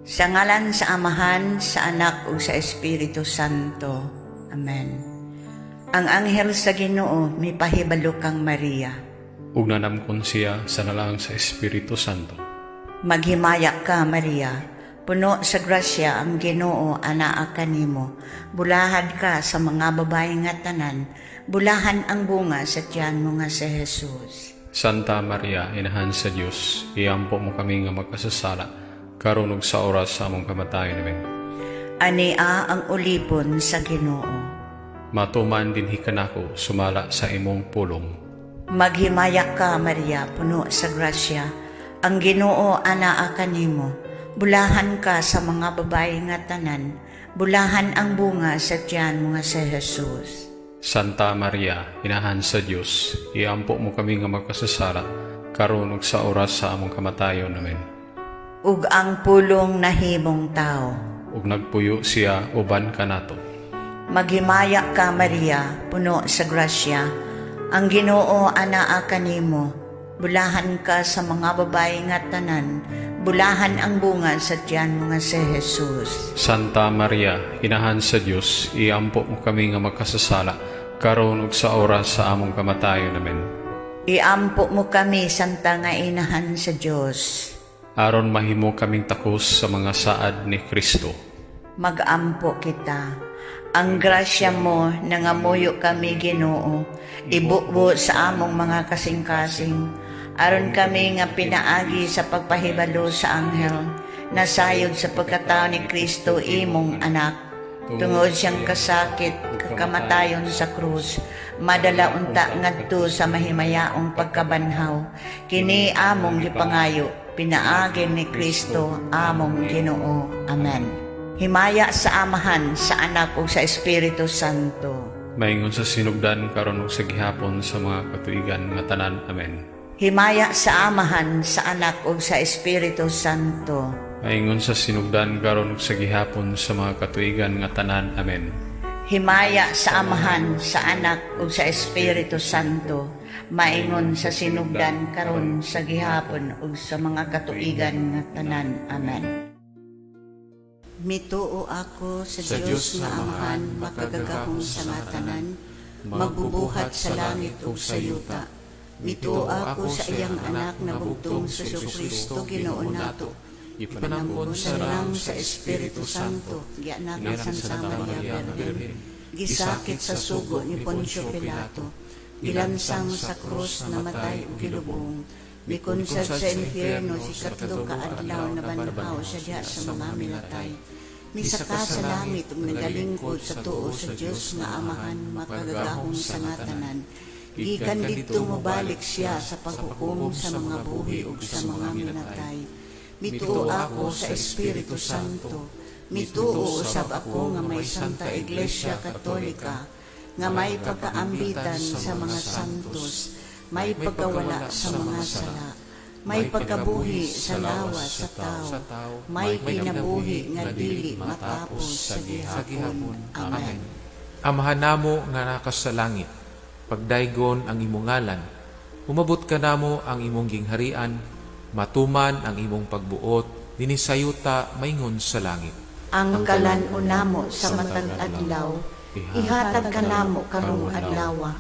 Sa ngalan sa Amahan, sa Anak ug sa Espiritu Santo. Amen. Ang anghel sa Ginoo mipahibalo kang Maria. ug nanamkon siya sa nalang sa Espiritu Santo. Maghimaya ka, Maria, puno sa grasya ang Ginoo anaa kanimo. Bulahad ka sa mga babae nga tanan, bulahan ang bunga sa tiyan mo nga si Jesus. Santa Maria, Inahan sa Dios, iampo mo kami nga magkasasala, karon ug sa oras sa among kamatayon. Amen. Ania ang ulipon sa Ginoo. Matuman dinhi kanako sumala sa imong pulong. Maghimaya ka, Maria, puno sa grasya. Ang Ginoo anaa kanimo. Bulahan ka sa mga babae nga tanan. Bulahan ang bunga sa tiyan mo nga si Jesus. Santa Maria, Inahan sa Dios, iampo mo kami nga magkasasala, karon ug sa oras sa among kamatayon. Amen. Ug ang pulong nahimong tao. Ug nagpuyo siya uban kanato. Maghimaya ka, Maria, puno sa grasya. Ang Ginoo anaa kanimo. Bulahan ka sa mga babae nga tanan. Bulahan ang bunga sa tiyan mo nga si Jesus. Santa Maria, Inahan sa Dios, iampo mo kami nga magkasasala, karon ug sa oras sa among kamatayon. Amen. Iampo mo kami, Santa nga Inahan sa Dios. Aron mahimo kaming takos sa mga saad ni Kristo. Mag-ampo kita. Ang grasya mo nangamuyo kami, Ginoo, ibubo sa among mga kasing-kasing. Aron kami nga pinaagi sa pagpahibalo sa anghel, nasayod sa pagkatao ni Kristo imong anak. Tungod siyang kasakit, kakamatayon sa krus, madala unta ngadto sa mahimayaong pagkabanhaw. Kini among gipangayo, pinaagin ni Kristo among Ginoo. Amen. Himaya sa Amahan, sa Anak ug sa Espiritu Santo. Maingon sa sinugdan karon ug sa gihapon sa mga katuigan nga tanan. Amen. Himaya sa Amahan, sa Anak ug sa Espiritu Santo. Maingon sa sinugdan karon ug sa gihapon sa mga katuigan nga tanan. Amen. Himaya sa Amahan, sa Anak ug sa Espiritu Santo. Maingon sa sinugdan karon sa gihapon ug sa mga katuigan nga tanan. Amen. Mituo ako sa Dios nga Amahan, makagagahong sa mga tanan, magbubuhat sa langit ug sa yuta. Mituo ako sa iyang anak na bugtong sa Kristo Ginoo nato. Ipanangkon sa lang sa Espiritu Santo, gianak ng Santa Maria Virgen. Gisakit sa sugo ni Poncio Pilato. Gilansang sa krus, namatay ug gilubong. Mikonsad sa impyerno si katlo ka adlaw na banhaw sa diha sa mga milatay. Misaka sa langit ug nagalingkod sa tuo sa Dios nga Amahan, makagagahong sa nga tanan. Gikan dito mobalik siya sa paghukom sa mga buhi ug sa mga minatay. Mituo ako sa Espiritu Santo. Mituo usab ako nga may Santa Iglesia Katolika, nga may pagkaambitan sa mga santos, may pagkawala sa mga sala, may pagkabuhi sa lawas sa tao, may kinabuhi nga dili matapos sa gihapon. Amen. Amahan namo nga nakas sa langit, pagdaygon ang imong ngalan, umabot ka namo ang imong gingharian, matuman ang imong pagbuot, dinisayuta maingon sa langit. Ang kalan-on namo sa matag adlaw, ihatag ka namo karong adlaw.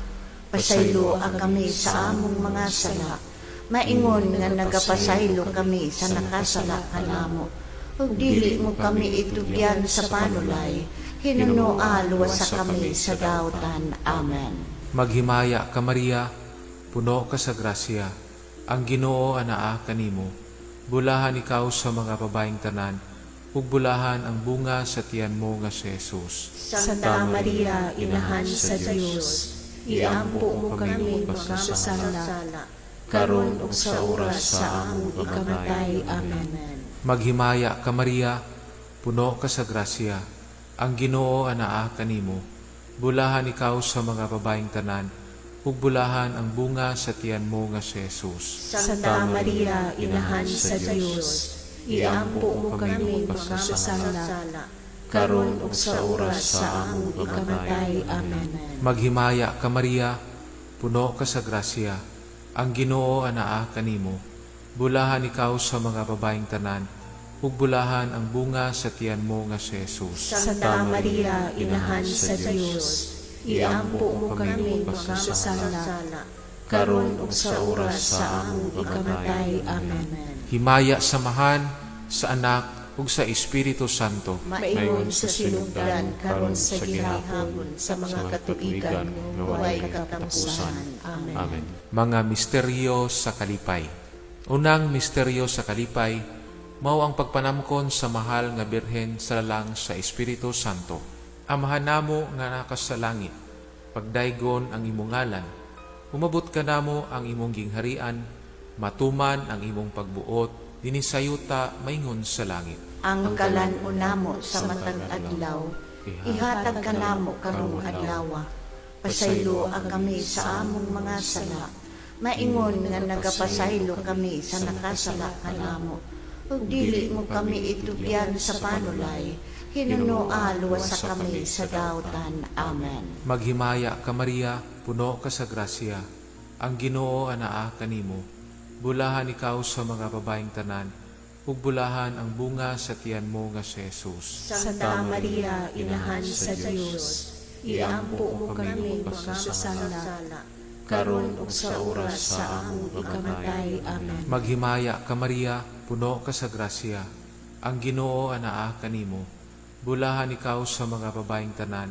Pasaylo ang kami sa among mga sala, maingon nga nagapasaylo kami sa nakasala kanamo. Ug dili mo kami itugyan sa panulay, hinunoa luwasa kami sa daotan. Amen. Maghimaya ka Maria, puno ka sa grasya, ang Ginoo anaa kanimo. Bulahan ikaw sa mga babaeng tanan, ug bulahan ang bunga sa tiyan mo nga si Jesus. Santa Maria, Inahan sa Dios, iampo mo kami magkasala, karon ug sa oras sa among ikamatay. Amen. Maghimaya ka Maria, puno ka sa grasya, ang Ginoo anaa kanimo. Bulahan ikaw sa mga babaeng tanan, ug bulahan ang bunga sa tiyan mo nga si Jesus. Santa Maria, Inahan sa Dios, iampo mo kami magkasala, karon ug sa oras sa among ikamatay. Amen. Maghimaya ka Maria, puno ka sa grasya, ang Ginoo anaa kanimo. Bulahan ikaw sa mga babaeng tanan, ug bulahan ang bunga sa tiyan mo nga si Jesus. Santa Maria, Inahan sa Dios, iampo mo kami magkasala, karon ug sa oras sa among ikamatay. Amen. Himaya samahan sa Anak ug sa Espiritu Santo. Maingon sa sinugdan karon sa gihapon sa mga katuigan nga walay katapusan. Amen. Amen. Mga misteryo sa kalipay. Unang misteryo sa kalipay, mao ang pagpanamkon sa mahal nga Birhen sa lalang sa Espiritu Santo. Amahan namo nga nakas sa langit, pagdaygon ang imong ngalan, umabot ka namo ang imong gingharian, matuman ang imong pagbuot, dinisayuta maingon sa langit. Ang kalan-on namo sa matag adlaw, ihatag ka namo karong adlaw. Pasaylo ang kami sa among mga sala, maingon nga nagapasaylo kami sa nakasala kanamo. Ug dili mo kami itugyan sa panulay, hinunoa luwas sa kami sa daotan. Amen. Maghimaya ka Maria, puno ka sa grasya, ang Ginoo anaa kanimo. Bulahan ikaw sa mga babaeng tanan, ug bulahan ang bunga sa tiyan mo nga si Jesus. Santa Maria, Inahan sa Dios, iampo mo kami magkasala, karon ug sa oras sa among ikamatay. Amen. Maghimaya ka Maria, puno ka sa grasya, ang Ginoo anaa kanimo. Bulahan ikaw sa mga babaeng tanan,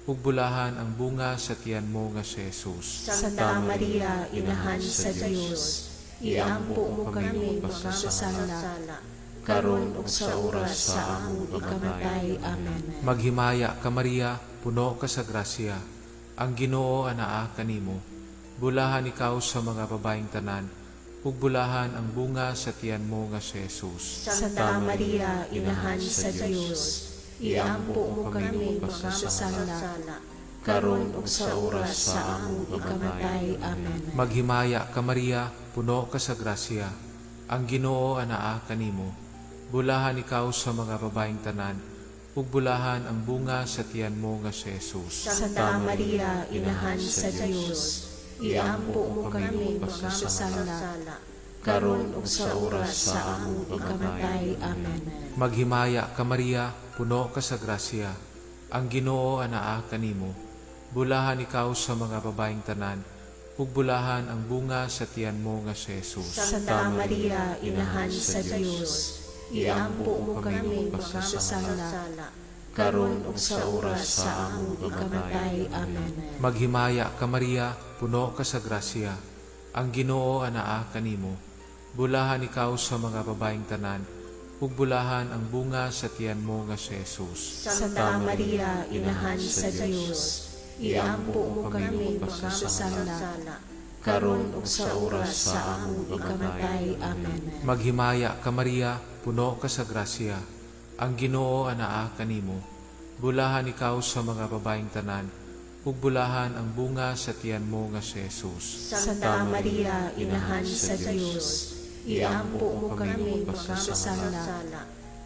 ug bulahan ang bunga sa tiyan mo nga si Jesus. Santa Maria, Inahan sa Dios, iampo mo kami magkasala, karon ug sa oras sa among ikamatay. Amen. Maghimaya ka Maria, puno ka sa grasya, ang Ginoo anaa kanimo. Bulahan ikaw sa mga babaeng tanan, ug bulahan ang bunga sa tiyan mo nga si Jesus. Santa Maria, Inahan sa Dios, iampo mo kami magkasala, karon ug sa oras sa among ikamatay. Amen. Maghimaya ka Maria, puno ka sa grasya, ang Ginoo anaa kanimo. Bulahan ikaw sa mga babaeng tanan, ug bulahan ang bunga sa tiyan mo nga si Jesus. Santa Maria, Inahan sa Dios, iampo mo kami magkasala, karon ug sa oras sa among ikamatay. Amen. Maghimaya ka Maria, puno ka sa grasya, ang Ginoo anaa kanimo. Bulahan ikaw sa mga babaeng tanan, ug bulahan ang bunga sa tiyan mo nga si Jesus. Santa Maria, Inahan sa Dios, iampo mo kami magkasala, karon ug sa oras sa among ikamatay. Amen. Maghimaya ka Maria, puno ka sa grasya, ang Ginoo anaa kanimo. Bulahan ikaw sa mga babaeng tanan, ug bulahan ang bunga sa tiyan mo nga si Jesus. Santa Maria, Inahan sa Dios, iampo mo kami magkasala, karon ug sa oras sa among ikamatay. Amen. Maghimaya ka Maria, puno ka sa grasya, ang Ginoo anaa kanimo. Bulahan ikaw sa mga babaeng tanan, ug bulahan ang bunga sa tiyan mo nga si Jesus. Santa Maria, Inahan sa Dios, iampo mo kami magkasala,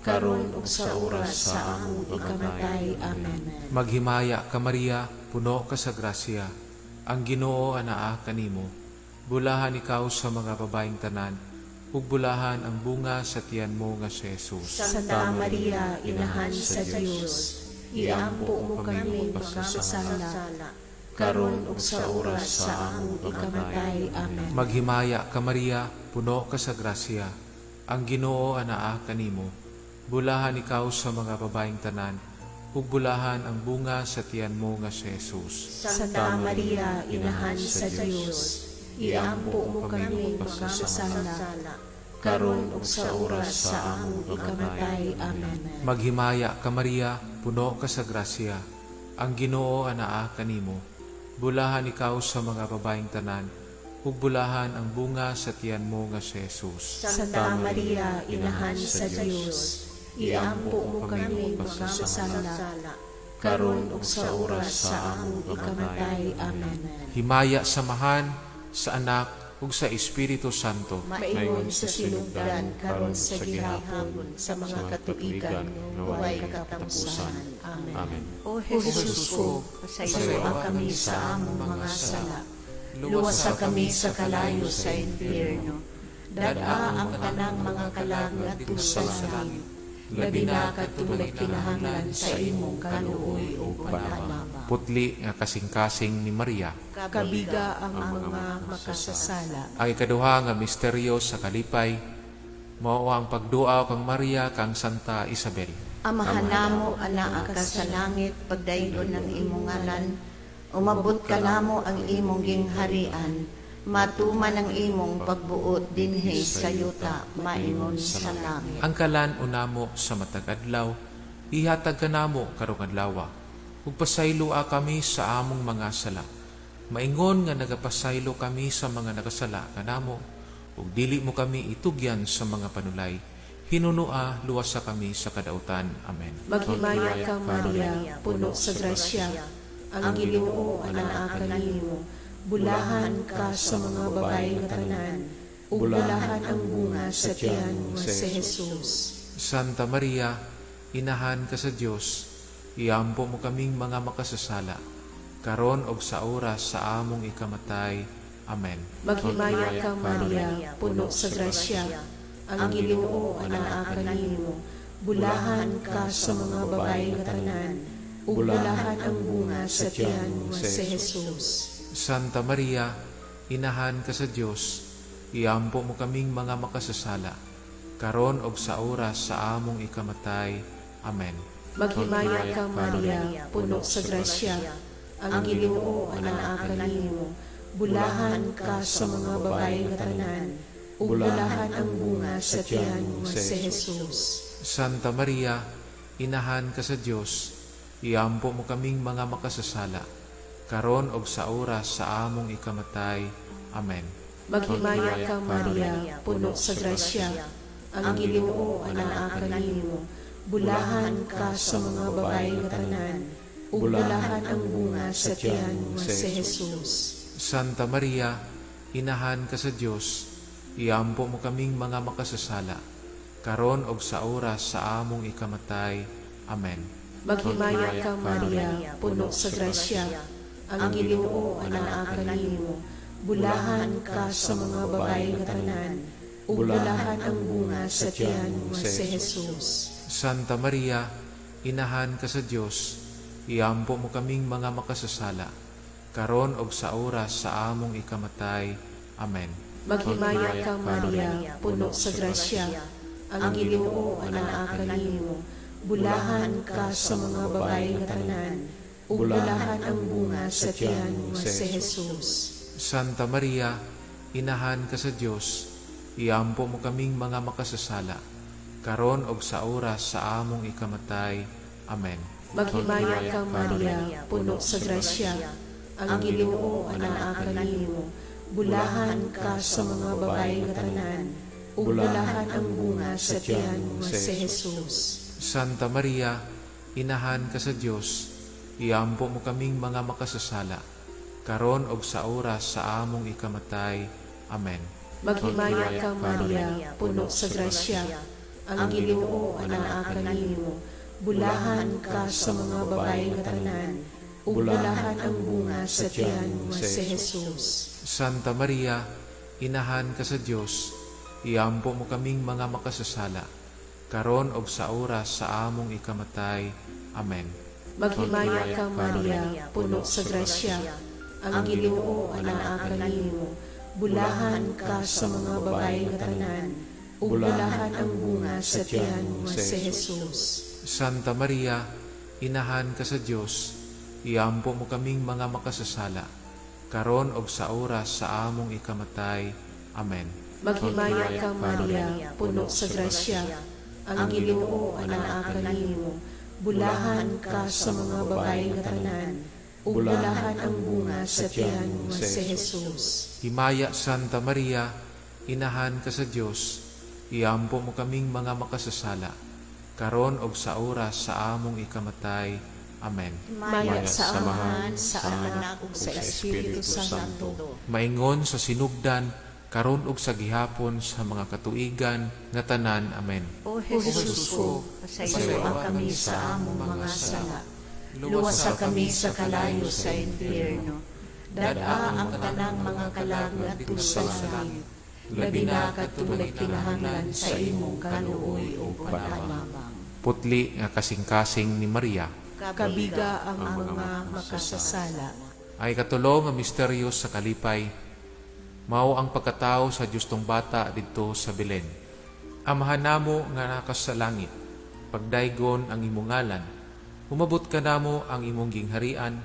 karon ug sa oras sa among ikamatay. Amen. Maghimaya ka Maria, puno ka sa grasya, ang Ginoo anaa kanimo. Bulahan ikaw sa mga babaeng tanan, ug bulahan ang bunga sa tiyan mo nga si Jesus. Santa Maria, Inahan sa Dios, iampo mo kami magkasala, karon ug sa oras sa among ikamatay. Amen. Maghimaya ka Maria, puno ka sa grasya, ang Ginoo anaa kanimo. Bulahan ikaw sa mga babaeng tanan, ug bulahan ang bunga sa tiyan mo nga si Jesus. Santa Maria, Inahan sa Dios, iampo mo kami magkasala, karon ug sa oras sa among ikamatay. Amen. Maghimaya ka Maria, puno ka sa grasya, ang Ginoo anaa kanimo. Bulahan ikaw sa mga babaeng tanan, ug bulahan ang bunga sa tiyan mo nga si Jesus. Santa Maria, Inahan sa Dios, iampo mo kami magkasala, karon ug sa oras sa among ikamatay. Amen. Himaya samahan sa Anak ug sa Espiritu Santo. Maingon sa sinugdan karon sa gihapon sa mga katuigan nga walay katapusan. Amen. Amen. O Jesus ko, pasaylo kami sa among mga sala. Luwas kami sa kalayo sa impyerno. Dada ang tanang mga kalag ngadto sa langit. Labi na katulad kinahanglan sa imong kaluoy o panababa. Putli nga kasing-kasing ni Maria. Kabiga ang mga makasasala. Ang ikaduha nga misteryo sa kalipay, mao ang pagduaw kang Maria kang Santa Isabel. Amahan namo ana ka sa langit, pagdayon ng imong ngalan. Umabot ka namo ang imong gingharian. Matuman ang imong pagbuot dinhi sa yuta, maingon sa langit. Ang kalan unamo sa matag adlaw, ihatag ka namo karong adlaw. Ug pasaylo kami sa among mga sala. Maingon nga nagapasaylo kami sa mga nagasala kanamo, ug dili mo kami itugyan sa mga panulay. Hinunua luwasa kami sa kadautan. Amen. Maghimaya ka Maria, puno sa grasya. Ang Ginoo anaa kanimo. Bulahan ka sa mga babae nga tanan, ug bulahan ang bunga sa tiyan mo si Jesus. Santa Maria, inahan ka sa Dios, iampo mo kaming mga makasasala, karon og sa oras sa among ikamatay. Amen. Maghimaya ka Maria, puno sa grasya. Ang Ginoo anaa kanimo. Bulahan ka sa mga babae nga tanan, ug bulahan ang bunga sa tiyan mo si Jesus. Santa Maria, inahan ka sa Dios, iampo mo kaming mga makasasala, karon og sa oras sa among ikamatay. Amen. Maghimaya ka Maria, puno sa grasya. Ang Ginoo anaa kanimo. Bulahan ka sa mga babae nga tanan, ug bulahan ang bunga sa tiyan mo si Jesus. Santa Maria, inahan ka sa Dios, iampo mo kaming mga makasasala, karon og sa oras sa among ikamatay. Amen. Maghimaya ka Maria, puno sa grasya. Ang Ginoo anaa kanimo. Bulahan ka sa mga babae nga tanan, ug bulahan ang bunga sa tiyan mo si Jesus. Santa Maria, inahan ka sa Dios, iampo mo kaming mga makasasala, karon og sa oras sa among ikamatay. Amen. Maghimaya ka Maria, puno sa grasya. Ang Ginoo anaa kanimo. Bulahan ka sa mga babae nga tanan, ug bulahan ang bunga sa tiyan mo si Jesus. Santa Maria, inahan ka sa Dios, iampo mo kaming mga makasasala, karon og sa oras sa among ikamatay. Amen. Maghimaya ka Maria, puno sa grasya. Ang Ginoo anaa kanimo. Bulahan ka sa mga babae nga tanan, ug bulahan ang bunga sa tiyan mo si Jesus. Santa Maria, inahan ka sa Dios, iampo mo kaming mga makasasala, karon og sa oras sa among ikamatay. Amen. Maghimaya ka Maria, puno sa grasya. Ang Ginoo anaa kanimo. Bulahan ka sa mga babae nga tanan, ug bulahan ang bunga sa tiyan mo si Jesus. Santa Maria, inahan ka sa Dios, iampo mo kaming mga makasasala, karon og sa oras sa among ikamatay. Amen. Maghimaya ka Maria, puno sa grasya. Ang Ginoo anaa kanimo. Bulahan ka sa mga babae nga tanan, ug bulahan ang bunga sa tiyan mo si Jesus. Santa Maria, inahan ka sa Dios, iampo mo kaming mga makasasala, karon og sa oras sa among ikamatay. Amen. Maghimaya ka Maria, puno sa grasya. Ang Ginoo anaa kanimo. Bulahan ka sa mga babae nga tanan, ug bulahan ang bunga sa tiyan mo si Jesus. Santa Maria, inahan ka sa Dios, iampo mo kaming mga makasasala, karon og sa oras sa among ikamatay. Amen. Maghimaya ka Maria, puno sa grasya. Ang Ginoo anaa kanimo. Bulahan ka sa mga babae nga tanan, ug bulahan ang bunga sa tiyan mo si Jesus. Himaya Santa Maria, inahan ka sa Dios, iampo mo kaming mga makasasala, karon og sa oras sa among ikamatay. Amen. Maya sa Amahan, sa Anak, ug sa Espiritu Santo. Maingon sa sinugdan, karon og sa gihapon sa mga katuigan nga tanan. Amen. O Jesus ko, pasayloan kami sa among mga sala. Luwasa kami sa kalayo sa impyerno. Dada ang tanang mga kalag ngadto sa langit. labi na katulad kinahanglan sa imong kaluoy o panamabang. Putli nga kasing-kasing ni Maria. Kabiga ang mga makasasala. Ang ikatulo nga misteryo sa kalipay, mao ang pagkatao sa Diyos tong bata didto sa Belen. Amahan namo nga nakas sa langit, pagdaygon ang imong ngalan, umabot ka namo ang imong gingharian,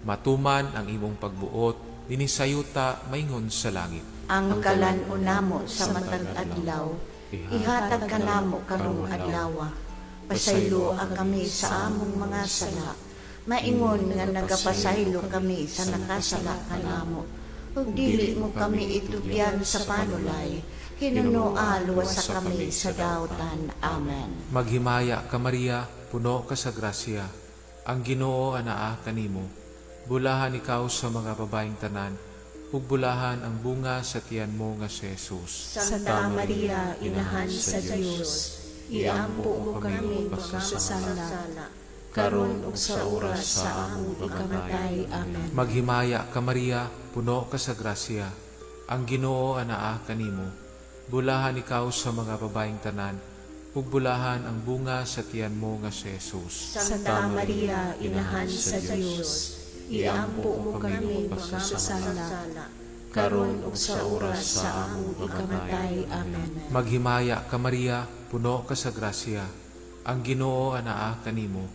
matuman ang imong pagbuot, dinisayuta maingon sa langit. Ang kalan-o namo sa matag adlaw, ihatag ka namo karong adlaw. Pasaylo ang kami sa among mga sala, maingon nga nagapasaylo kami sa nakasala ka namo. Ug dili mo kami itugyan sa panulay, hinunoa luwas sa kami sa daotan. Amen. Maghimaya ka Maria, puno ka sa grasya, ang Ginoo anaa kanimo. Bulahan ikaw sa mga babaeng tanan, ug bulahan ang bunga sa tiyan mo nga si Jesus. Santa Maria, Inahan sa Diyos, iampo mo kami magkasala, karon ug sa oras sa among ikamatay. Amen. Maghimaya ka Maria, puno ka sa grasya, ang Ginoo anaa kanimo. Bulahan ikaw sa mga babaeng tanan, ug bulahan ang bunga sa tiyan mo nga si Jesus. Santa Maria, Inahan sa Diyos, iampo mo kami magkasala, karon ug sa oras sa among ikamatay. Amen. Maghimaya ka Maria, puno ka sa grasya, ang Ginoo anaa kanimo.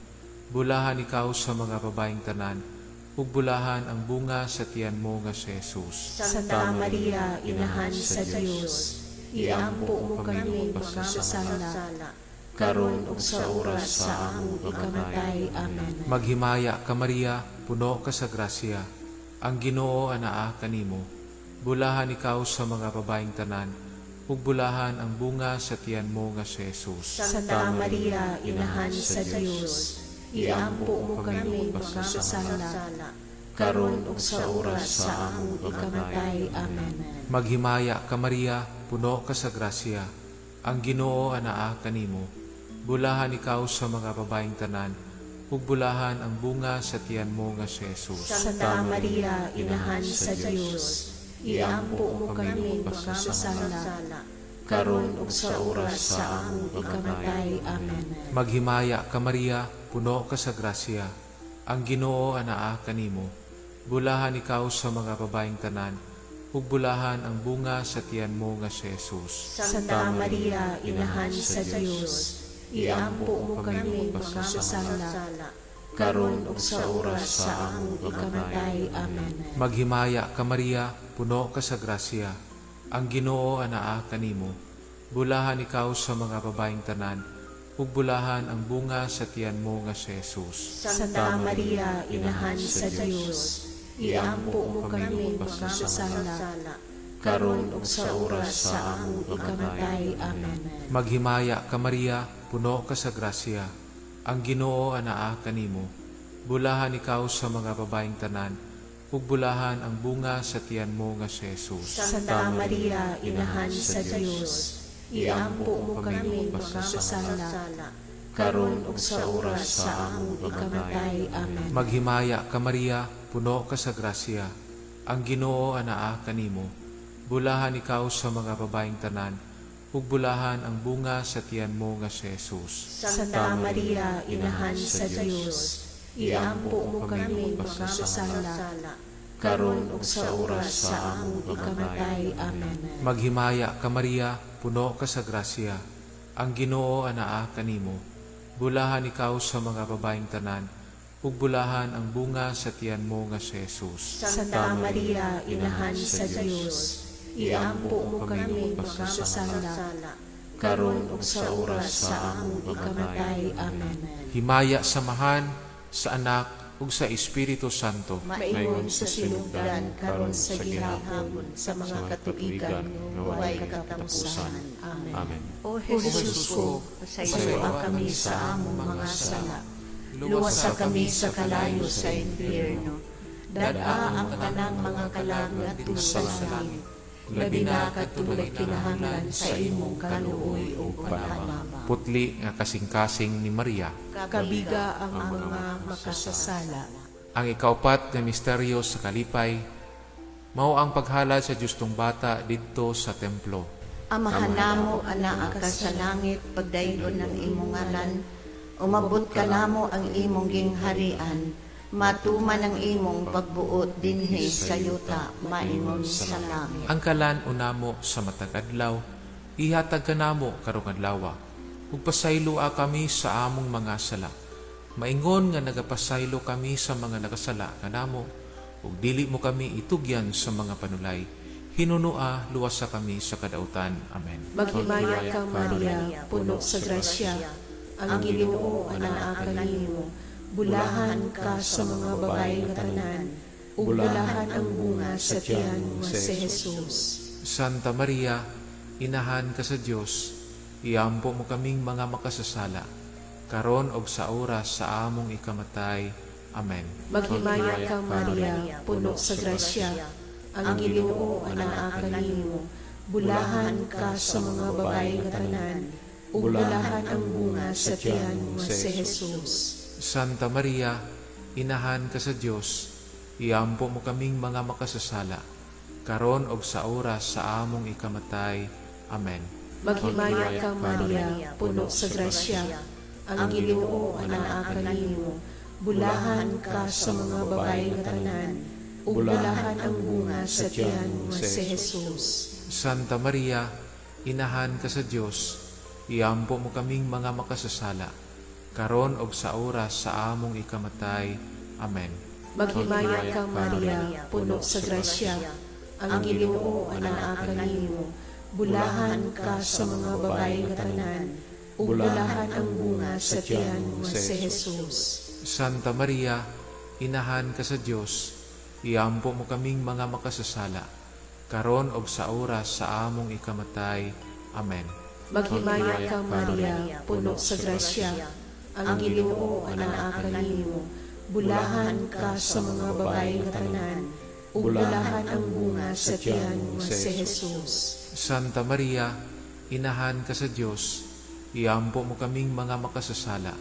Bulahan ikaw sa mga babaeng tanan, ug bulahan ang bunga sa tiyan mo nga si Jesus. Santa Maria, Inahan sa Diyos, iampo mo kami magkasala, karon ug sa oras sa among ikamatay. Amen. Maghimaya ka Maria, puno ka sa grasya, ang Ginoo anaa kanimo. Bulahan ikaw sa mga babaeng tanan, ug bulahan ang bunga sa tiyan mo nga si Jesus. Santa Maria, Inahan sa Diyos, iampo mo kami magkasala, karon ug sa oras sa among ikamatay. Amen. Maghimaya ka Maria, puno ka sa grasya, ang Ginoo anaa kanimo. Bulahan ikaw sa mga babaeng tanan, ug bulahan ang bunga sa tiyan mo nga si Jesus. Santa Maria, Inahan sa Diyos, iampo mo kami magkasala, karon ug sa oras sa among ikamatay. Amen. Maghimaya ka Maria, puno ka sa grasya, ang Ginoo anaa kanimo. Bulahan ikaw sa mga babaeng tanan, ug bulahan ang bunga sa tiyan mo nga si Jesus. Santa Maria, Inahan sa Diyos, iampo mo kami magkasala, karon ug sa oras sa among ikamatay. Amen. Maghimaya ka Maria, puno ka sa grasya, ang Ginoo anaa kanimo. Bulahan ikaw sa mga babaeng tanan, ug bulahan ang bunga sa tiyan mo nga si Jesus. Santa Maria, Inahan sa Diyos, iampo mo kami magkasala, karon ug sa oras sa among ikamatay. Amen. Maghimaya ka Maria, puno ka sa grasya, ang Ginoo anaa kanimo. Bulahan ikaw sa mga babaeng tanan, ug bulahan ang bunga sa tiyan mo nga si Jesus. Santa Maria, Inahan sa Diyos, iampo mo kami magkasala, karon ug sa oras sa among ikamatay. Amen. Maghimaya ka Maria, puno ka sa grasya, ang Ginoo anaa kanimo. Bulahan ikaw sa mga babaeng tanan, ug bulahan ang bunga sa tiyan mo nga si Jesus. Santa Maria, Inahan sa Diyos, iampo mo kami magkasala, karon ug sa oras sa among ikamatay. Amen. Maghimaya ka Maria, puno ka sa grasya, ang Ginoo anaa kanimo. Bulahan ikaw sa mga babaeng tanan, ug bulahan ang bunga sa tiyan mo nga si Jesus. Santa Maria, Inahan sa Diyos, iampo mo kami magkasala, karon ug sa oras sa among ikamatay. Amen. Himaya samahan sa Anak ug sa Espiritu Santo. Maingon sa sinugdan karon sa gihapon sa mga katuigan nga walay katapusan. Amen. Amen. O Jesus ko, pasayloa kami sa among mga sala. Luwasa kami sa kalayo sa impyerno. Dad-a ang tanang mga kalag sa langit. Labi na katulad kinahanglan sa imong kaluoy o panamabang. Putli nga kasing-kasing ni Maria. Kabiga ang mga makasasala. Ang ikaupat nga misteryo sa kalipay, Mao ang paghalad sa justong bata didto sa templo. Amahan namo anaa ka sa langit, pagdayon ng imong ngalan, umabot ka namo ang imong gingharian, matuman ang imong pagbuot dinhi sa yuta, maingon sa langit. Ang kalan unamo sa matag adlaw, ihatag ka namo karong adlaw. Ug pasaylua kami sa among mga sala. Maingon nga nagapasaylo kami sa mga nakasala kanamo, ug dili mo kami itugyan sa mga panulay. Hinunua luwasa kami sa kadautan. Amen. Maghimaya ka, Maria, puno sa grasya. Ang Ginoo anaa kanimo. Bulahan ka sa mga babae nga tanan, ug bulahan ang bunga sa tiyan mo si Jesus. Santa Maria, inahan ka sa Dios, iampo mo kaming mga makasasala, karon og sa oras sa among ikamatay. Amen. Maghimaya ka, Maria, puno sa grasya. Ang Ginoo anaa kanimo. Bulahan ka sa mga babae nga tanan, ug bulahan ang bunga sa tiyan mo si Jesus. Santa Maria, inahan ka sa Dios, iampo mo kaming mga makasasala, karon og sa oras sa among ikamatay. Amen. Maghimaya ka, Maria, puno sa grasya. Ang Ginoo anaa kanimo. Bulahan ka sa mga babae nga tanan, ug bulahan ang bunga sa tiyan mo si Jesus. Santa Maria, inahan ka sa Dios, iampo mo kaming mga makasasala, karon og sa oras sa among ikamatay. Amen. Maghimaya ka, Maria, puno sa grasya. Ang Ginoo anaa kanimo. Bulahan ka sa mga babae nga tanan, ug bulahan ang bunga sa tiyan mo si Jesus. Santa Maria, inahan ka sa Dios, iampo mo kaming mga makasasala, karon og sa oras sa among ikamatay. Amen. Maghimaya ka, Maria, puno sa grasya. Ang Ginoo anaa kanimo. Bulahan ka sa mga babae nga tanan, ug bulahan ang bunga sa tiyan mo si Jesus. Santa Maria, inahan ka sa Dios, iampo mo kaming mga makasasala,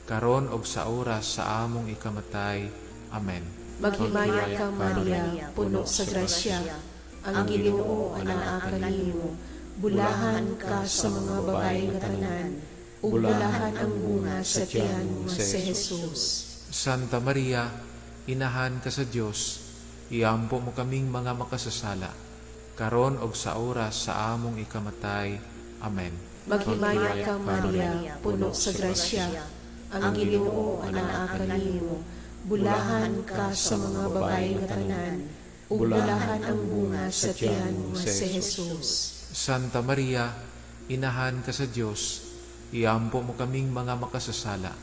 karon og sa oras sa among ikamatay. Amen. Maghimaya ka, Maria, puno sa grasya. Ang Ginoo anaa kanimo. Bulahan ka sa mga babae nga tanan, ug bulahan ang bunga sa tiyan mo si Jesus. Santa Maria, inahan ka sa Dios, iampo mo kaming mga makasasala, karon og sa oras sa among ikamatay. Amen. Maghimaya ka, Maria, puno sa grasya. Ang Ginoo anaa kanimo. Bulahan ka sa mga babae nga tanan, ug bulahan ang bunga sa tiyan mo si Jesus. Santa Maria, inahan ka sa Dios, iampo mo kaming mga makasasala,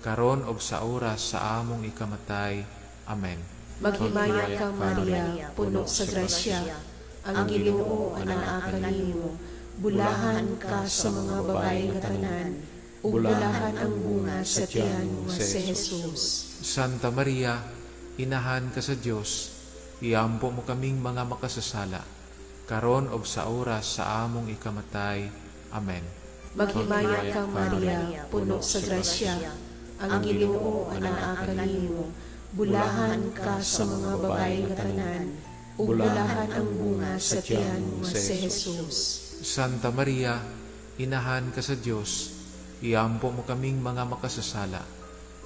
karon og sa oras sa among ikamatay. Amen. Maghimaya ka, Maria, puno sa grasya. Ang Ginoo anaa kanimo. Bulahan ka sa mga babae nga tanan, ug bulahan ang bunga sa tiyan mo si Jesus. Santa Maria, inahan ka sa Dios, iampo mo kaming mga makasasala, karon og sa oras sa among ikamatay. Amen. Maghimaya ka, Maria, puno sa grasya. Ang Ginoo anaa kanimo. Bulahan ka sa mga babae nga tanan, ug bulahan ang bunga sa tiyan mo si Jesus. Santa Maria, inahan ka sa Dios, iampo mo kaming mga makasasala,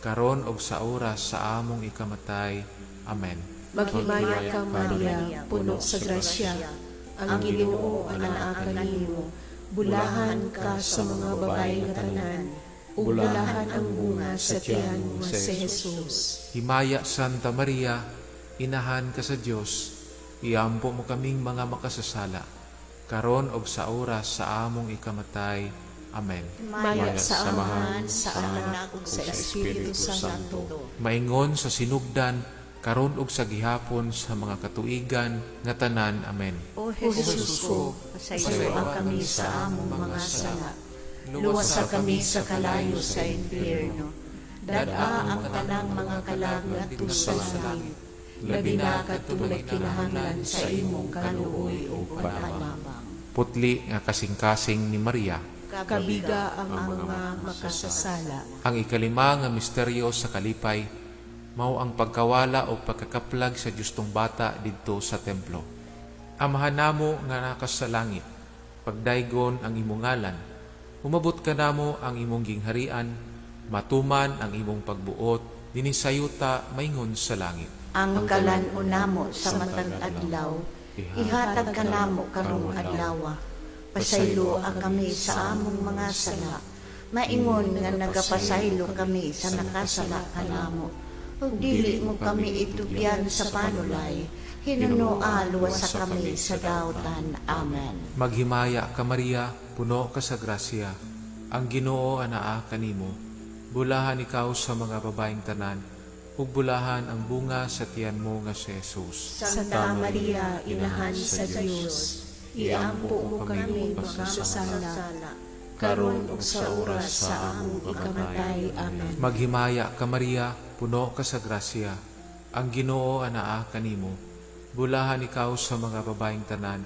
karon og sa oras sa among ikamatay. Amen. Maghimaya ka, Maria, puno sa grasya. Ang Ginoo anaa kanimo. Bulahan ka sa mga babae nga tanan, ug bulahan ang bunga sa tiyan mo si Jesus. Himaya Santa Maria, inahan ka sa Dios, iampo mo kaming mga makasasala, karon og sa oras sa among ikamatay. Amen. Maya sa Amahan, sa Anak, ug sa Espiritu Santo. Maingon sa sinugdan, karon og sa gihapon sa mga katuigan nga tanan. Amen. O Jesus ko, pasayloa kami sa among mga sala. Luwasa kami sa kalayo sa impyerno. Dad-a ang tanang mga kalagat sa langit. Labi na katulad kinahanglan sa imong kaluoy o panabang. Putli nga kasing-kasing ni Maria. Kabiga ang mga makasasala. Ang ikalima nga misteryo sa kalipay, mao ang pagkawala o pagkakaplag sa justong bata didto sa templo. Amahan namo nga nakas sa langit, pagdaygon ang imong ngalan, umabot ka namo ang imong gingharian, matuman ang imong pagbuot, dinisayuta maingon sa langit. Ang kalan-on namo sa matag adlaw, ihatag ka namo karong adlaw. Pasaylo ang kami sa among mga sala, maingon nga nagapasaylo kami sa nakasala kanamo. Ug dili mo kami itugyan sa panulay, hinunoa luwas sa kami sa daotan. Amen. Maghimaya ka Maria, puno ka sa grasya, ang Ginoo anaa kanimo. Bulahan ikaw sa mga babaeng tanan, ug bulahan ang bunga sa tiyan mo nga si Jesus. Santa Maria, Inahan sa Diyos, iampo mo kami magkasala, karon ug sa oras sa among ikamatay. Amen. Maghimaya ka Maria, puno ka sa grasya, ang Ginoo anaa kanimo. Bulahan ikaw sa mga babaeng tanan,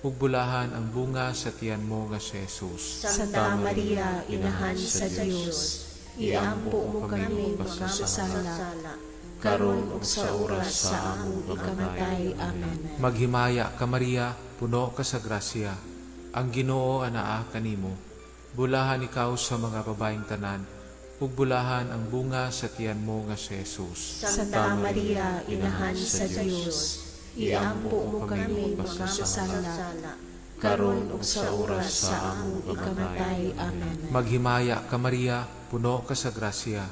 ug bulahan ang bunga sa tiyan mo nga si Jesus. Santa Maria, Inahan sa Diyos, iampo mo kami magkasala, karon ug sa oras sa among ikamatay. Amen. Maghimaya ka Maria, puno ka sa grasya, ang Ginoo anaa kanimo. Bulahan ikaw sa mga babaeng tanan, ug bulahan ang bunga sa tiyan mo nga si Jesus. Santa Maria, Inahan sa Diyos, iampo mo kami magkasala, karon ug sa oras sa among ikamatay. Amen. Maghimaya ka Maria, puno ka sa grasya,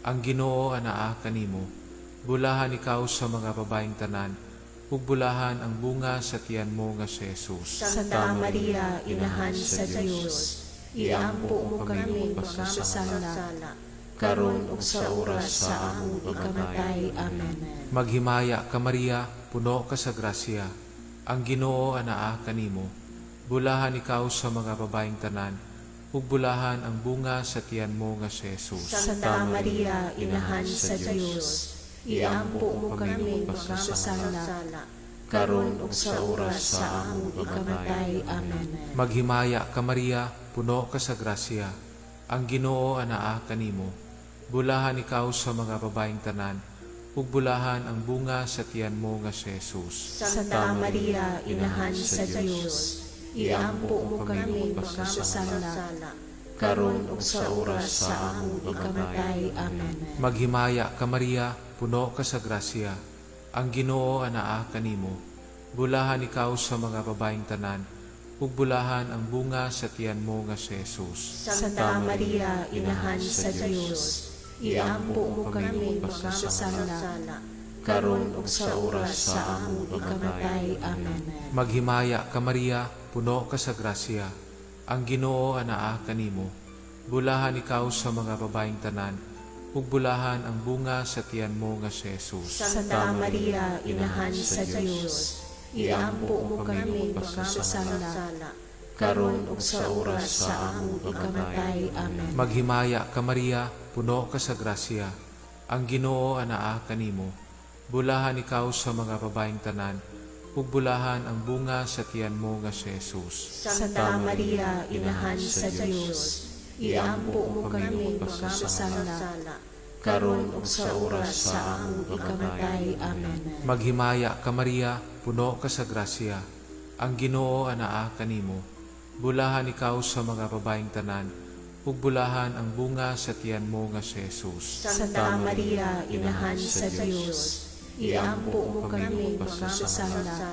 ang Ginoo anaa kanimo. Bulahan ikaw sa mga babaeng tanan, ug bulahan ang bunga sa tiyan mo nga si Jesus. Santa Maria, Inahan sa Diyos, iampo mo kami magkasala, karon ug sa oras sa among ikamatay. Amen. Maghimaya ka Maria, puno ka sa grasya, ang Ginoo anaa kanimo. Bulahan ikaw sa mga babaeng tanan, ug bulahan ang bunga sa tiyan mo nga si Jesus. Santa Maria, Inahan sa Diyos, iampo mo kami magkasala, karon ug sa oras sa among ikamatay. Amen. Maghimaya ka Maria, puno ka sa grasya, ang Ginoo anaa kanimo. Bulahan ikaw sa mga babaeng tanan, ug bulahan ang bunga sa tiyan mo nga si Jesus. Santa Maria, Inahan sa Diyos, iampo mo kami magkasala, karon ug sa oras sa among ikamatay. Amen. Maghimaya ka Maria, puno ka sa grasya, ang Ginoo anaa kanimo. Bulahan ikaw sa mga babaeng tanan, ug bulahan ang bunga sa tiyan mo nga si Jesus. Santa Maria, Inahan sa Diyos, iampo mo kami magkasala, karon ug sa oras sa among ikamatay. Amen. Maghimaya ka Maria, puno ka sa grasya, ang Ginoo anaa kanimo. Bulahan ikaw sa mga babaeng tanan, ug bulahan ang bunga sa tiyan mo nga si Jesus. Santa Maria, Inahan sa Diyos, iampo mo kami magkasala, karon ug sa oras sa among ikamatay. Amen. Maghimaya ka Maria, puno ka sa grasya, ang Ginoo anaa kanimo. Bulahan ikaw sa mga babaeng tanan, ug bulahan ang bunga sa tiyan mo nga si Jesus. Santa Maria, Inahan sa Diyos, iampo mo kami magkasala, karon ug sa oras sa among ikamatay. Amen. Maghimaya ka Maria, puno ka sa grasya, ang Ginoo anaa kanimo. Bulahan ikaw sa mga babaeng tanan, ug bulahan ang bunga sa tiyan mo nga si Jesus. Santa Maria, Inahan sa Diyos, iampo mo kami magkasala,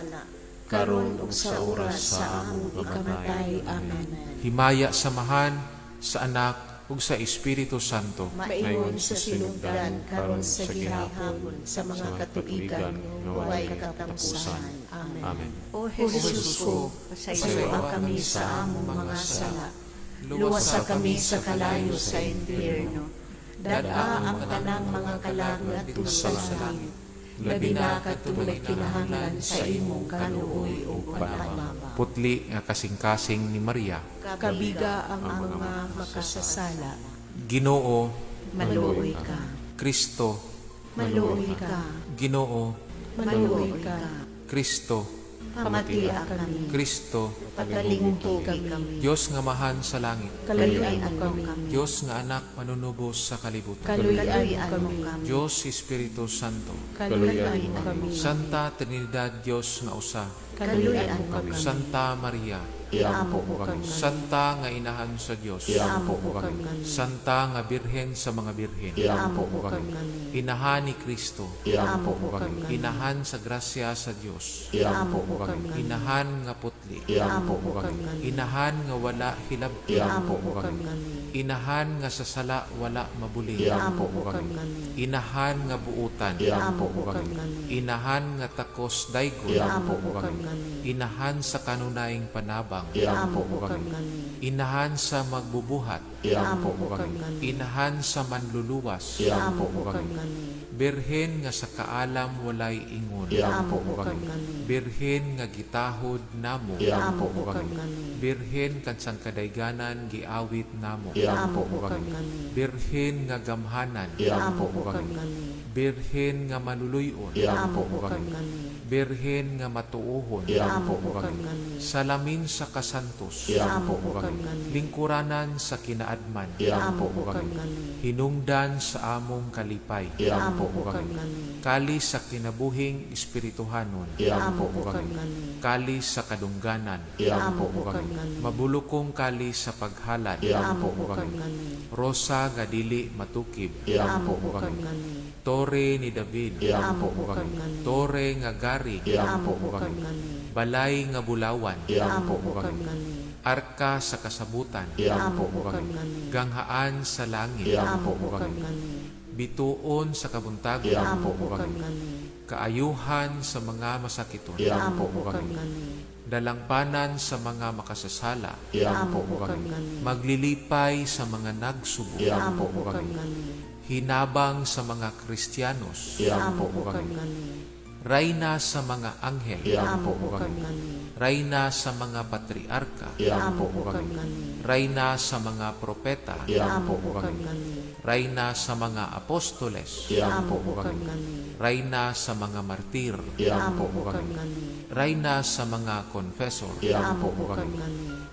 karon ug sa oras sa among ikamatay. Amen. Himaya samahan sa Anak ug sa Espiritu Santo. Maingon sa sinugdan karon sa gihapon sa mga katuigan nga way katapusan. Amen. O Jesus ko, pasayloa kami sa among mga sala, luwasa kami sa kalayo sa impyerno, dada ang tanang mga kalagat sa langit, labi na katulad kinahanglan sa imong kaluoy o panamama. Putli nga kasing-kasing ni Maria. Kabiga ang mga makasasala. Ginoo, Maluoy ka, Kristo, Maluoy ka, Ginoo, maluoy ka, Kristo, pamatiya kami. Kristo, Pagalingki kami. Diyos nga mahan sa langit, Kaluyan mo kami. Diyos nga anak manunubos sa kalibutan, Kaluyan mo kami. Diyos Espiritu Santo, Kaluyan mo kami. Santa Trinidad Diyos nga usa, Kaluyan mo kami. Santa Maria, Iampo mo kami. Santa nga inahan sa Diyos, Iampo mo kami. Santa nga birhen sa mga birhen, Iampo mo kami. inahan ni Kristo, Iampo mo kami. inahan sa grasya sa Diyos, Iampo mo kami. inahan nga putli, Iampo mo kami. inahan nga wala hilab, Iampo mo kami. inahan nga sa sala wala mabuli, Iampo mo kami. inahan nga buutan, Iampo mo kami. inahan nga takos daygon, Iampo mo kami. inahan sa kanunayng panabang, Iampo mo kami. inahan sa magbubuhat, Iampo mo kami. inahan sa manluluwas, Iampo mo kami. birhen nga sa kaalam walay ingon, Iampo mo kami. birhen nga gitahod namo, Iampo mo kami. birhen kan sang kadayganan giawit namo, Iampo mo kami. birhen nga gamhanan, Iampo mo kami. birhen nga maluluyon, Iampo mo kami. birhen nga matuohon, Iampo mo kami. salamin sa kasantos, Iampo mo kami. lingkuranan sa kinaadman, Iampo mo kami. hinungdan sa among kalipay, Iampo mo kami. kali sa kinabuhing espirituhanon, Iampo mo kami. kali sa kadungganan, Iampo mo kami. mabulukong kali sa paghalad, Iampo mo kami. rosa nga dili matukib, Iampo mo kami. tore ni David, Iampo mo kami. tore nga garing, Iampo mo kami. balay nga bulawan, Iampo mo kami. arka sa kasabutan, Iampo mo kami. ganghaan sa langit, Iampo mo kami. bituon sa kabuntagon, Iampo mo kami. kaayuhan sa mga masakiton, Iampo mo kami. dalangpanan sa mga makasasala, Iampo mo kami. maglilipay sa mga nagsubo, Iampo mo kami. hinabang sa mga Kristiyanos, Iampo mo kami. rayna sa mga anghel, Iampo mo kami. rayna sa mga patriarka, Iampo mo kami. rayna sa mga propeta, Iampo mo kami. rayna sa mga apostoles, Iampo mo kami. rayna sa mga martir, Iampo mo kami. rayna sa mga confessor, Iampo mo kami.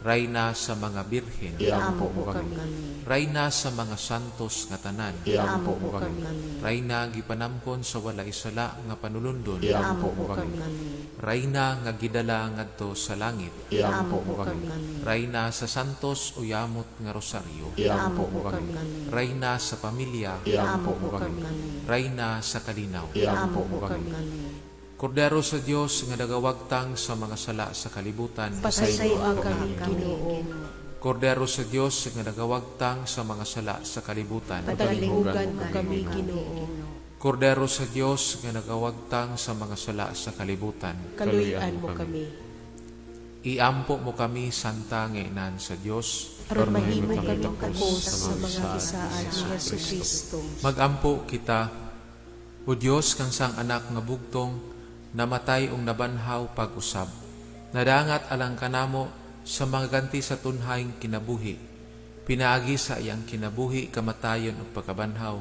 rayna sa mga birhen, Iampo mo kami. rayna sa mga santos nga tanan, Iampo mo kami. rayna gipanamkon sa walay sala nga panulundon, Iampo mo kami. rayna nga gidala ngadto sa langit, Iampo mo kami. rayna sa santos uyamot nga rosaryo, Iampo mo kami. rayna sa pamilya, Iampo mo kami. rayna sa kalinaw. Iampo mo kami. Kordero sa Dios nga nagawagtang sa mga sala sa kalibutan, Pasayloan kami, Ginoo. Kordero sa Dios nga nagawagtang sa mga sala sa kalibutan, Patalingugan mo kami, Ginoo. Kordero sa Dios nga nagawagtang sa mga sala sa kalibutan, Kaluyan mo kami. iampo mo kami, Santa nga Inan sa Dios. Aron mahimo kami takos sa mga gisaad ni Jesucristo. Magampo kita, o Dios kang sang anak nga bugtong, namatay ong nabanhaw pag-usab. Nadangat alang kanamo sa mga ganti sa tunhayng kinabuhi. Pinaagi sa iyang kinabuhi, kamatayon ug pagkabanhaw.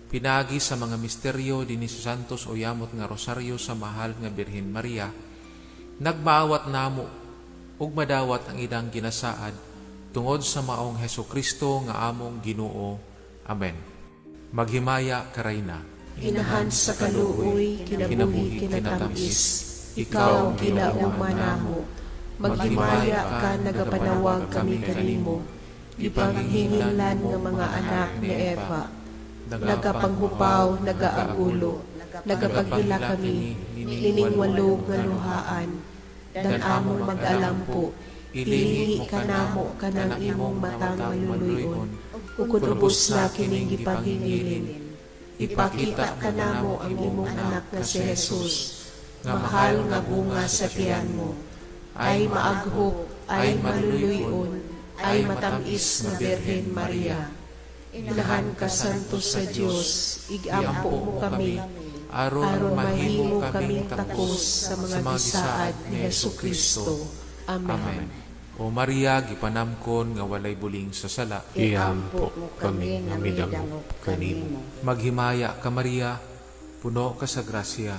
Pinaagi sa mga misteryo dinhi sa Santos o yamot nga rosaryo sa mahal nga Birhen Maria. Nagmaawat namo ug madawat ang idang ginasaad tungod sa maong Hesukristo nga among Ginoo. Amen. Maghimaya karayna. Inahan sa kaluoy, kinabuhi, kinatamis. Ikaw ang kinauma namo. Maghimaya ka, nagapanawag kami kanimo. Ipanghingilan ng mga anak ni Eva. Nagapanghupaw, nagaagulo. Nagapagila kami, liningwalog nga luhaan. Dan among mag-alampo. Ilihi ka namo kanang imong matang maluluyon. Ukod ubos na kining gipanghingilin. Ipakita ka namo ang imong anak na si Jesus, mahal nga bunga sa tiyan mo, ay maaghok, ay maluluyon, ay matamis na Birhen Maria. Inahan ka santo sa Dios, igampo mo kami, aron mahimo kaming takos sa mga gisaad ni Jesucristo. Amen. O Maria, gipanamkon nga walay buling sa sala, Iampo mo kami nga midangop kanimo. Maghimaya ka Maria, puno ka sa grasya,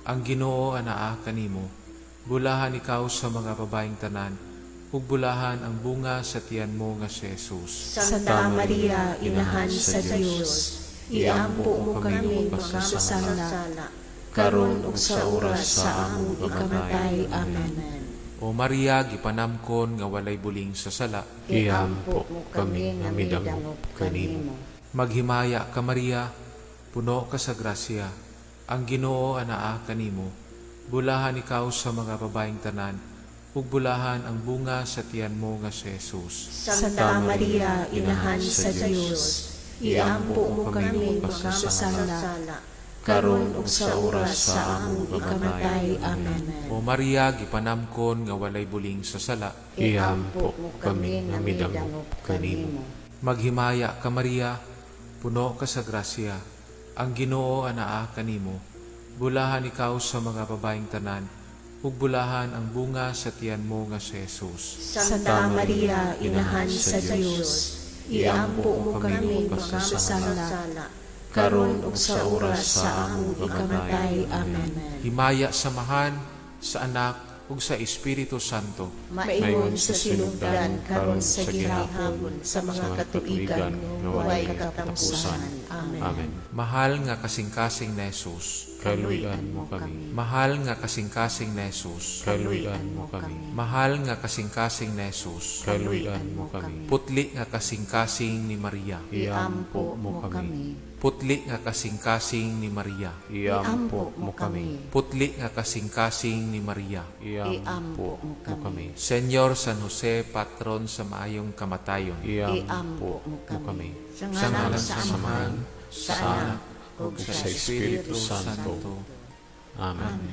ang Ginoo anaa kanimo. Bulahan ikaw sa mga babaeng tanan, ug bulahan ang bunga sa tiyan mo nga si Jesus. Santa Maria, Inahan sa Dios, iampo mo kami magkasala, karon ug sa oras sa among ikamatay. Amen. O Maria, gipanamkon nga walay buling sa sala, Iampo mo kami nga midangop kanimo. maghimaya ka Maria, puno ka sa grasya, ang Ginoo anaa kanimo. Bulahan ikaw sa mga babaeng tanan, ug bulahan ang bunga sa tiyan mo nga si Jesus. Santa Maria, Inahan sa Dios, iampo mo kami magkasala, karon ug sa oras sa among ikamatay. Amen. O Maria, gipanamkon nga walay buling sa sala, Iampo mo kami nga midangop kanimo. maghimaya ka Maria, puno ka sa grasya, ang Ginoo anaa kanimo. Bulahan ikaw sa mga babaeng tanan, ug bulahan ang bunga sa tiyan mo nga si Jesus. Santa Maria, Inahan sa Dios, iampo mo kami magkasala, karon ug sa oras sa among ikamatay. Amen. Himaya samahan sa Anak ug sa Espiritu Santo. Maingon sa sinugdan karon sa gihapon sa mga katuigan nga walay katapusan. Amen. Amen. Mahal nga kasing-kasing na Jesus, Kaluyan mo kami. mahal nga kasing-kasing na Jesus, Kaluyan mo kami. mahal nga kasing-kasing na Jesus, Kaluyan mo kami. putli nga kasing-kasing ni Maria, Iampo mo kami. putli nga kasing-kasing ni Maria, Iampo mo kami. putli nga kasing-kasing ni Maria. Iampo mo kami. Senyor San Jose, patron sa maayong kamatayon, Iampo mo kami. Sa sa ngalan ngalan sa sa Amahan, sa sa Anak, Anak, ug ug sa sa Espiritu Espiritu Santo. Santo. Amen.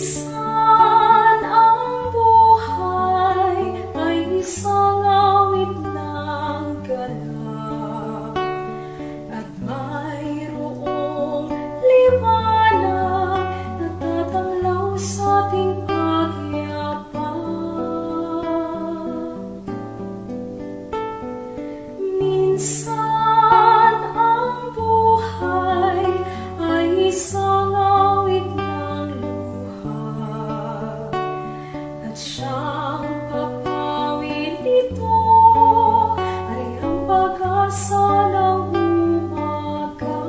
Minsan ang buhay ay isang awit ng galak, at mayroong liwanag na tatanglaw sa ating pagyapak. Minsan ang buhay ay isang awit ng luha, at siyang papawid nito ay ang pag-asa ng umaga.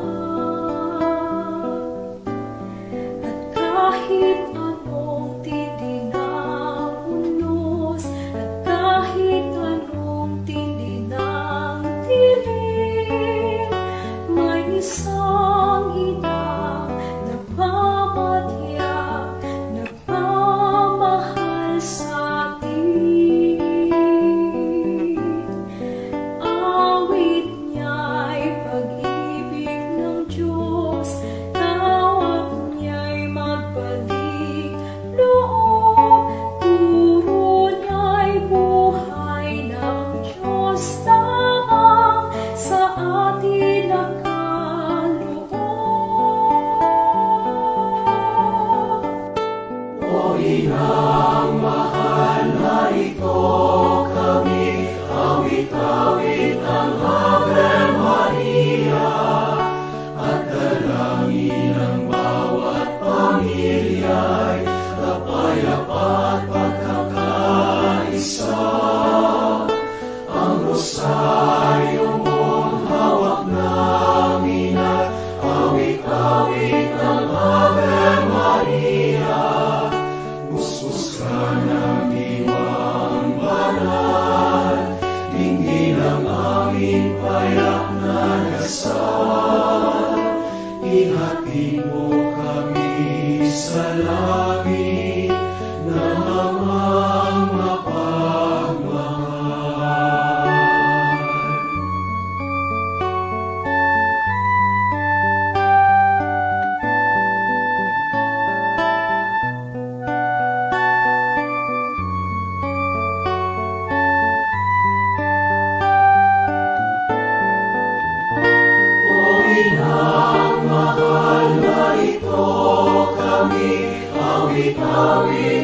At kahit anong tindi ng unos, at kahit anong tindi ng dilim, may isang inang nagmamatiyak, nagmamahal sa atin. Awit niya'y pag-ibig ng Diyos, tawag niya'y magbalik loob, turo niya'y buhay ng Diyos lamang sa atin nakaloob. awit-awit